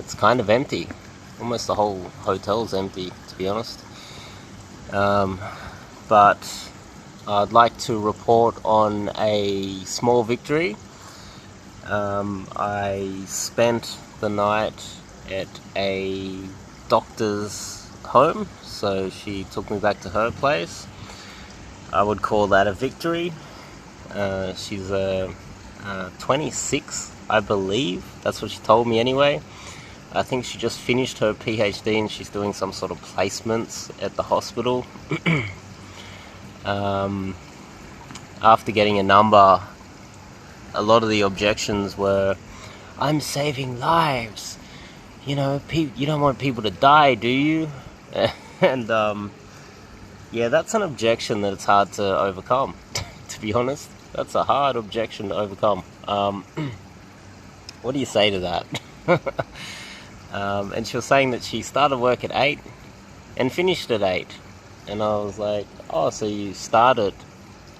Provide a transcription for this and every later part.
it's kind of empty. Almost the whole hotel's empty, to be honest. But I'd like to report on a small victory. I spent the night at a doctor's home, so she took me back to her place. I would call that a victory. She's 26, I believe. That's what she told me anyway. I think she just finished her PhD and she's doing some sort of placements at the hospital. After getting a number, a lot of the objections were, I'm saving lives. You know, you don't want people to die, do you? And yeah, that's an objection that it's hard to overcome, to be honest. That's a hard objection to overcome. What do you say to that? And she was saying that she started work at 8 and finished at 8. And I was like, oh, so you start at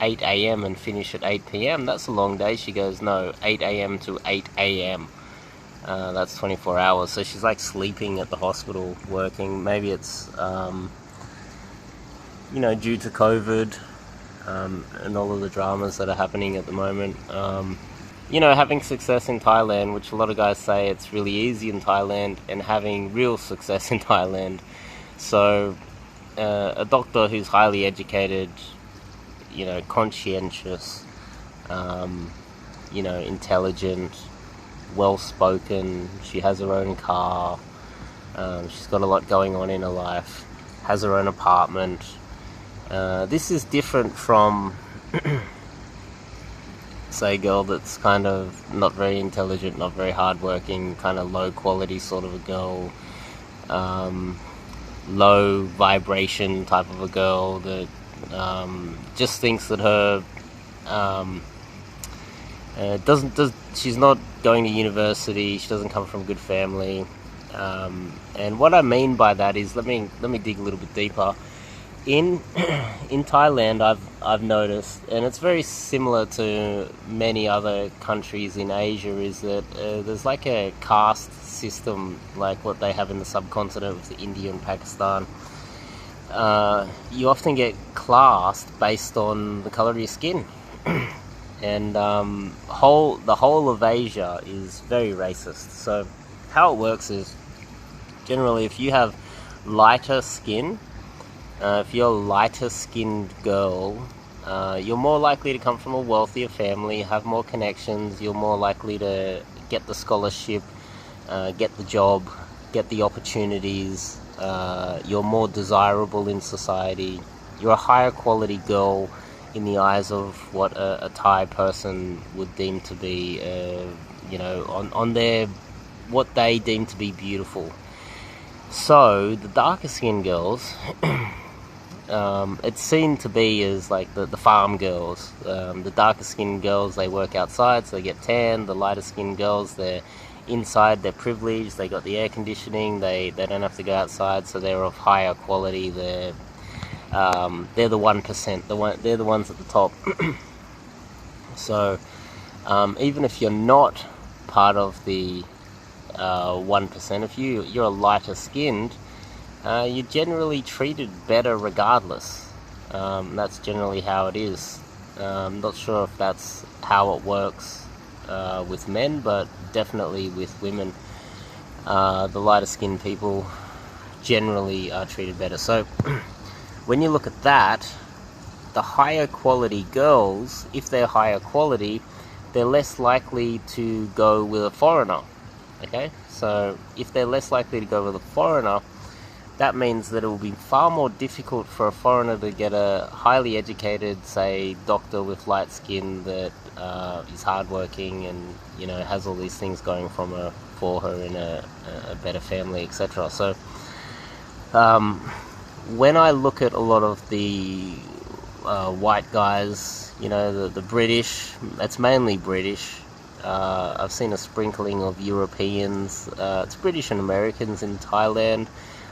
8 a.m. and finish at 8 p.m. That's a long day. She goes, no, 8 a.m. to 8 a.m. That's 24 hours. So she's like sleeping at the hospital working. Maybe it's, you know, due to COVID and all of the dramas that are happening at the moment. You know, having success in Thailand, which a lot of guys say it's really easy in Thailand, and having real success in Thailand. So a doctor who's highly educated, you know, conscientious, you know, intelligent, well-spoken, she has her own car, she's got a lot going on in her life, has her own apartment. This is different from say a girl that's kind of not very intelligent, not very hardworking, kind of low quality sort of a girl, low vibration type of a girl that just thinks that her she's not going to university, she doesn't come from a good family, and what I mean by that is, let me dig a little bit deeper. In Thailand, I've noticed, and it's very similar to many other countries in Asia, is that there's like a caste system, like what they have in the subcontinent with India and Pakistan. You often get classed based on the color of your skin, and the whole of Asia is very racist. So how it works is, generally, if you have lighter skin, if you're a lighter skinned girl, you're more likely to come from a wealthier family, have more connections, you're more likely to get the scholarship, get the job, get the opportunities, you're more desirable in society, you're a higher quality girl in the eyes of what a Thai person would deem to be, you know, on their, what they deem to be beautiful. So the darker skinned girls, it's seen to be as like the farm girls. The darker skinned girls, they work outside, so they get tan. The lighter skinned girls, they're inside, they're privileged, they got the air conditioning, they don't have to go outside, so they're of higher quality. They're the 1%, they're the ones at the top. So even if you're not part of the 1%, if you're a lighter skinned, you're generally treated better regardless. That's generally how it is. I'm not sure if that's how it works with men, but definitely with women. The lighter skinned people generally are treated better. So when you look at that, the higher quality girls, if they're higher quality, they're less likely to go with a foreigner. Okay, so if they're less likely to go with a foreigner, that means that it will be far more difficult for a foreigner to get a highly educated, say, doctor with light skin that is hardworking and, you know, has all these things going for her in a better family, etc. So when I look at a lot of the white guys, you know, the British, it's mainly British. I've seen a sprinkling of Europeans. It's British and Americans in Thailand.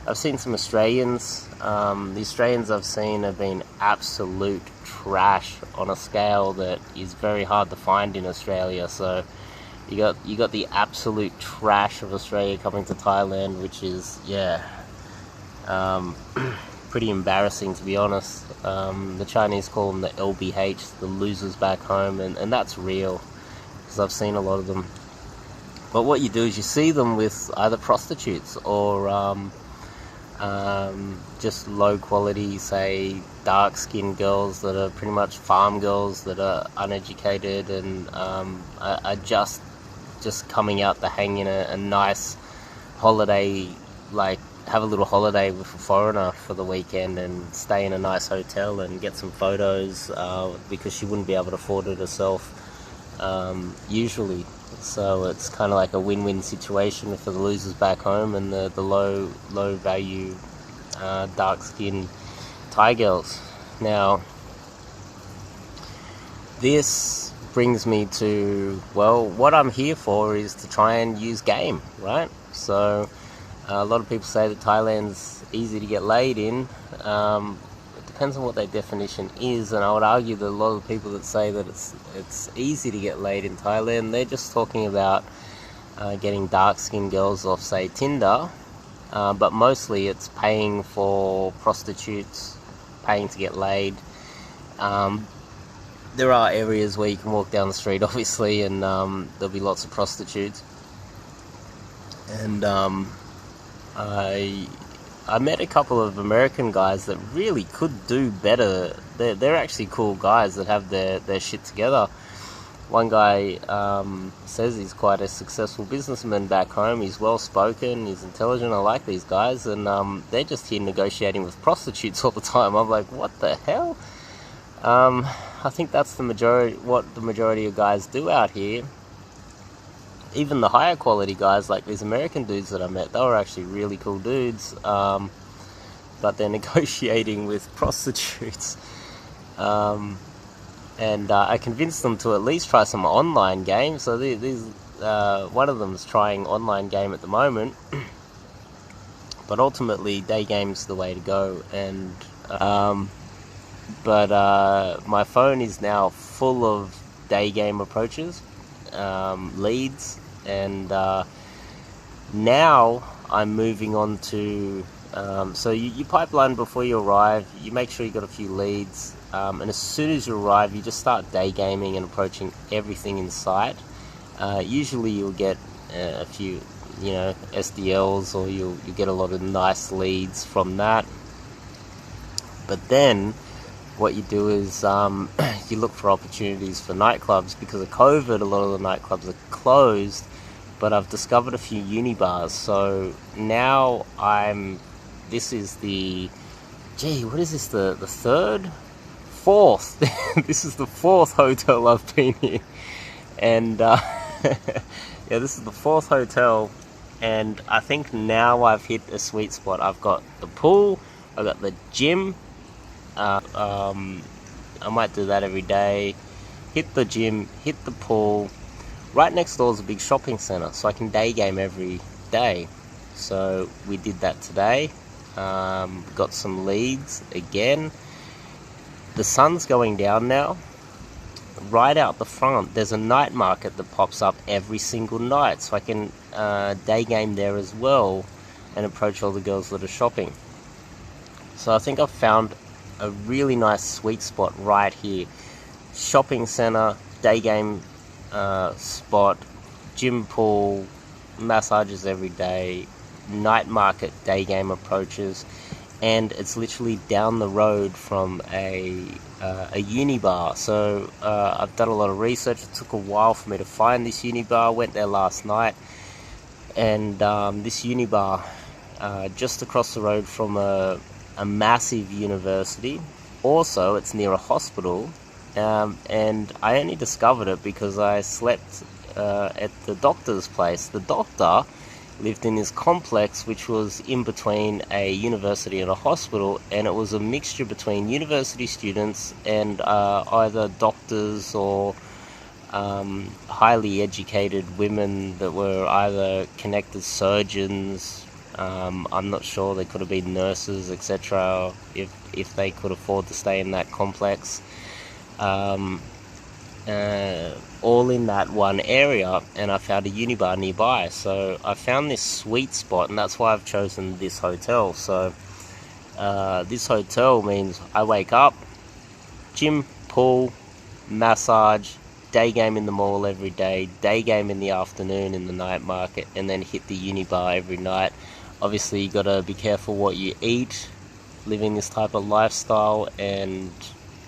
I've seen some Australians. The Australians I've seen have been absolute trash on a scale that is very hard to find in Australia. So You got the absolute trash of Australia coming to Thailand, which is um, pretty embarrassing, to be honest. The Chinese call them the LBH, the losers back home, and that's real because I've seen a lot of them. But what you do is you see them with either prostitutes or just low quality, say, dark skinned girls that are pretty much farm girls that are uneducated and are just coming out to hang in a nice holiday, like have a little holiday with a foreigner for the weekend and stay in a nice hotel and get some photos because she wouldn't be able to afford it herself usually. So it's kind of like a win-win situation for the losers back home and the low value dark skinned Thai girls. Now this brings me to, well, what I'm here for is to try and use game, right? So a lot of people say that Thailand's easy to get laid in. It depends on what their definition is, and I would argue that a lot of the people that say that it's easy to get laid in Thailand, they're just talking about getting dark-skinned girls off, say, Tinder, but mostly it's paying for prostitutes, paying to get laid. There are areas where you can walk down the street, obviously, and there'll be lots of prostitutes. And I met a couple of American guys that really could do better. They're actually cool guys that have their shit together. One guy says he's quite a successful businessman back home. He's well-spoken, he's intelligent. I like these guys, and they're just here negotiating with prostitutes all the time. I'm like, what the hell? I think that's what the majority of guys do out here. Even the higher quality guys, like these American dudes that I met, they were actually really cool dudes, but they're negotiating with prostitutes. And I convinced them to at least try some online games. So these one of them is trying online game at the moment, but ultimately Daygame's the way to go. And my phone is now full of Daygame approaches, leads, and now I'm moving on to so you pipeline before you arrive. You make sure you got a few leads, and as soon as you arrive, you just start daygaming and approaching everything in sight. Usually you'll get a few, SDLs, or you'll get a lot of nice leads from that. But then what you do is you look for opportunities for nightclubs. Because of COVID, a lot of the nightclubs are closed, but I've discovered a few uni bars. So now this is the third? Fourth. This is the fourth hotel I've been in. And this is the fourth hotel, and I think now I've hit a sweet spot. I've got the pool, I've got the gym. I might do that every day. Hit the gym, hit the pool. Right next door is a big shopping centre, so I can day game every day. So we did that today. Got some leads again. The sun's going down now. Right out the front, there's a night market that pops up every single night, so I can day game there as well and approach all the girls that are shopping. So I think I've found a really nice sweet spot right here. Shopping centre, day game spot, gym, pool, massages every day, night market, day game approaches, and it's literally down the road from a uni bar. So I've done a lot of research. It took a while for me to find this uni bar. Went there last night, and this uni bar just across the road from a massive university. Also, it's near a hospital, and I only discovered it because I slept at the doctor's place. The doctor lived in this complex which was in between a university and a hospital, and it was a mixture between university students and either doctors or highly educated women that were either connected surgeons. I'm not sure, they could have been nurses, etc., if they could afford to stay in that complex. all in that one area, and I found a uni bar nearby. So I found this sweet spot, and that's why I've chosen this hotel. So this hotel means I wake up, gym, pool, massage, day game in the mall every day, day game in the afternoon in the night market, and then hit the uni bar every night. Obviously you gotta be careful what you eat living this type of lifestyle, and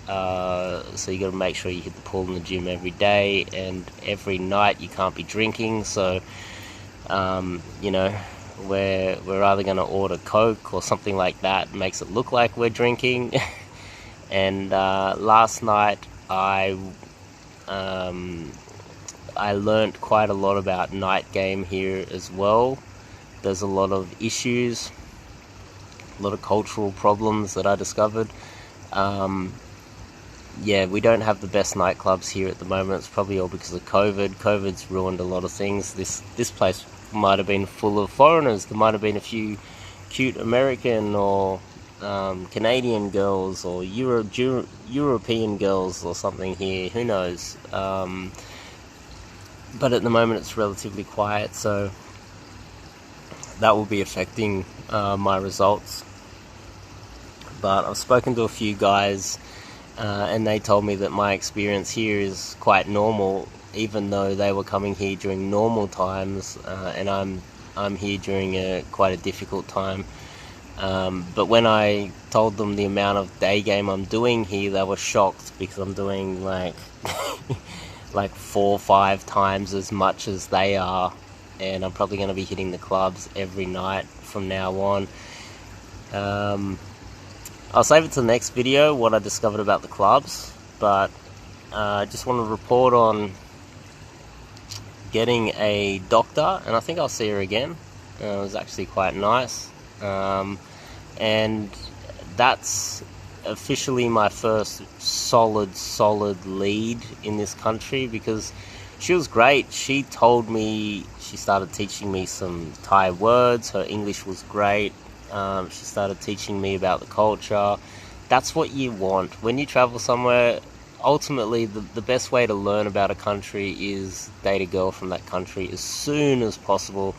so you got to make sure you hit the pool and the gym every day, and every night you can't be drinking. So you know, we're either going to order Coke or something like that, makes it look like we're drinking. And last night I learned quite a lot about night game here as well. There's a lot of issues, a lot of cultural problems that I discovered. Yeah, we don't have the best nightclubs here at the moment. It's probably all because of COVID. COVID's ruined a lot of things. This place might have been full of foreigners. There might have been a few cute American or Canadian girls or European girls or something here. Who knows? But at the moment it's relatively quiet, so that will be affecting my results. But I've spoken to a few guys, and they told me that my experience here is quite normal, even though they were coming here during normal times, and I'm here during quite a difficult time. But when I told them the amount of day game I'm doing here, they were shocked, because I'm doing like 4 or 5 times as much as they are, and I'm probably going to be hitting the clubs every night from now on. I'll save it to the next video, what I discovered about the clubs, but I just want to report on getting a doctor, and I think I'll see her again. It was actually quite nice. And that's officially my first solid lead in this country, because she was great. She told me, she started teaching me some Thai words. Her English was great. She started teaching me about the culture. That's what you want when you travel somewhere. Ultimately, the best way to learn about a country is date a girl from that country as soon as possible.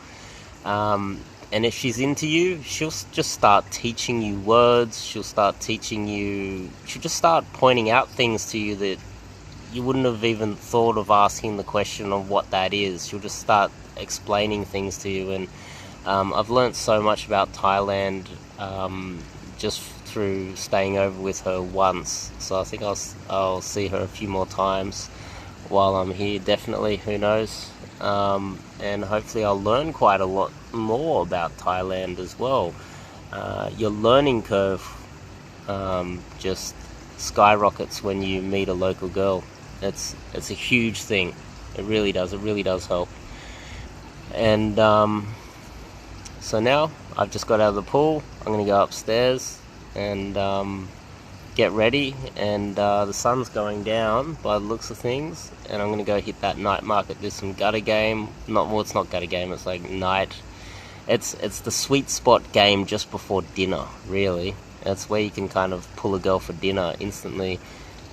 And if she's into you, she'll just start teaching you words. She'll just start pointing out things to you that you wouldn't have even thought of asking the question of what that is. She'll just start explaining things to you, and I've learnt so much about Thailand just through staying over with her once. So I think I'll see her a few more times while I'm here, definitely, who knows. And hopefully I'll learn quite a lot more about Thailand as well. Your learning curve just skyrockets when you meet a local girl. It's a huge thing. It really does help. And so now I've just got out of the pool. I'm going to go upstairs and get ready, and the sun's going down by the looks of things, and I'm going to go hit that night market, do some gutter game. It's not gutter game, it's like night. It's the sweet spot game just before dinner, really. That's where you can kind of pull a girl for dinner instantly.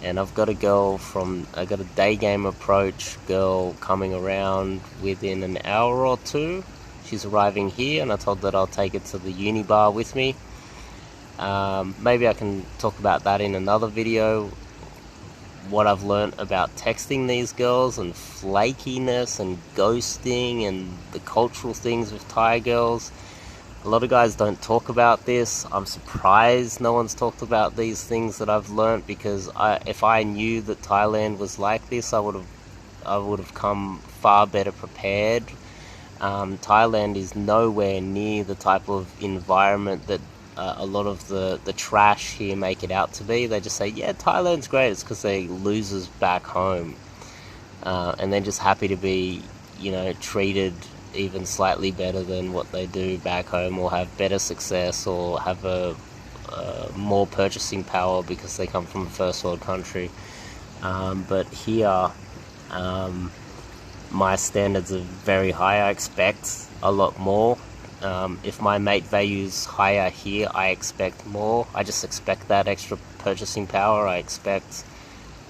And I've got a day game approach girl coming around within an hour or two. She's arriving here, and I told her that I'll take her to the uni bar with me. Maybe I can talk about that in another video, what I've learnt about texting these girls and flakiness and ghosting and the cultural things with Thai girls. A lot of guys don't talk about this. I'm surprised no one's talked about these things that I've learnt, because if I knew that Thailand was like this, I would have come far better prepared. Thailand is nowhere near the type of environment that a lot of the trash here make it out to be. They just say, yeah, Thailand's great. It's because they're losers back home, and they're just happy to be, treated even slightly better than what they do back home, or have better success, or have a more purchasing power because they come from a first world country. But here, my standards are very high. I expect a lot more. If my mate values higher here, I expect more. I just expect that extra purchasing power. I expect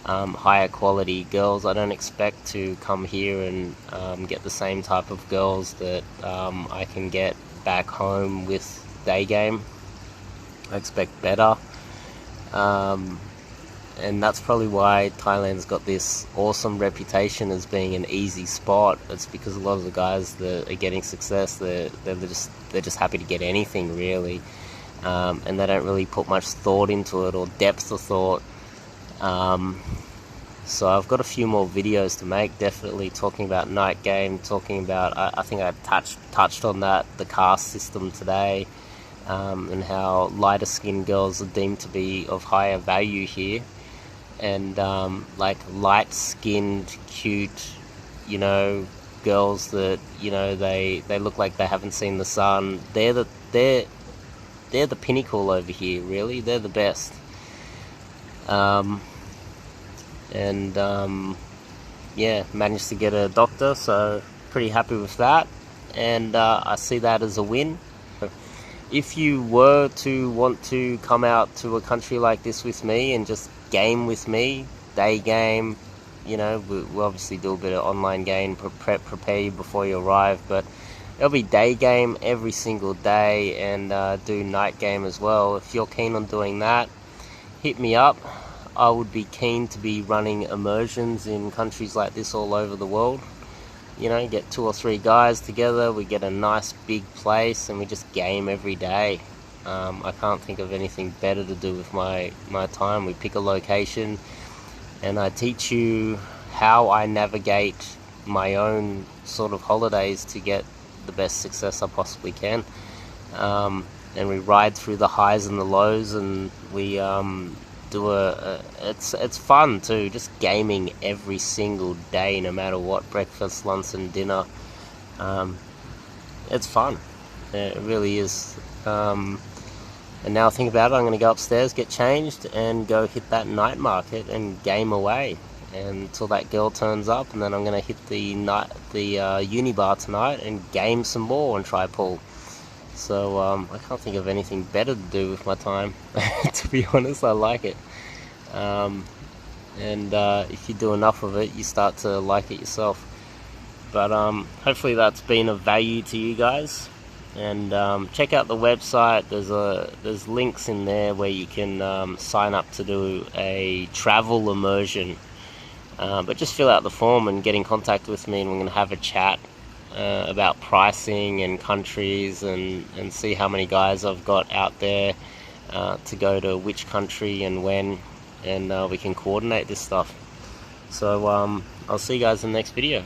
higher quality girls. I don't expect to come here and get the same type of girls that I can get back home with Daygame. I expect better. And that's probably why Thailand's got this awesome reputation as being an easy spot. It's because a lot of the guys that are getting success, they're just happy to get anything really, and they don't really put much thought into it or depth of thought. So I've got a few more videos to make, definitely talking about night game, talking about I think I touched on that, the caste system today, and how lighter skinned girls are deemed to be of higher value here. And like light skinned, cute, girls that they look like they haven't seen the sun. They're the pinnacle over here. Really, they're the best. Yeah, managed to get a doctor, so pretty happy with that. And I see that as a win. If you were to want to come out to a country like this with me and just game with me, Daygame, we obviously do a bit of online game, prepare you before you arrive, but it'll be Daygame every single day, and do night game as well. If you're keen on doing that, hit me up. I would be keen to be running immersions in countries like this all over the world. Get 2 or 3 guys together, we get a nice big place and we just game every day. I can't think of anything better to do with my time. We pick a location and I teach you how I navigate my own sort of holidays to get the best success I possibly can. And we ride through the highs and the lows, and we do it's fun too, just gaming every single day, no matter what, breakfast, lunch and dinner. It's fun, it really is. And now I think about it, I'm going to go upstairs, get changed and go hit that night market and game away until that girl turns up, and then I'm going to hit the uni bar tonight and game some more and try pull. So I can't think of anything better to do with my time. To be honest, I like it. And if you do enough of it, you start to like it yourself. But hopefully that's been of value to you guys. And check out the website. There's links in there where you can sign up to do a travel immersion. But just fill out the form and get in contact with me, and we're going to have a chat about pricing and countries, and see how many guys I've got out there to go to which country and when, and we can coordinate this stuff. So I'll see you guys in the next video.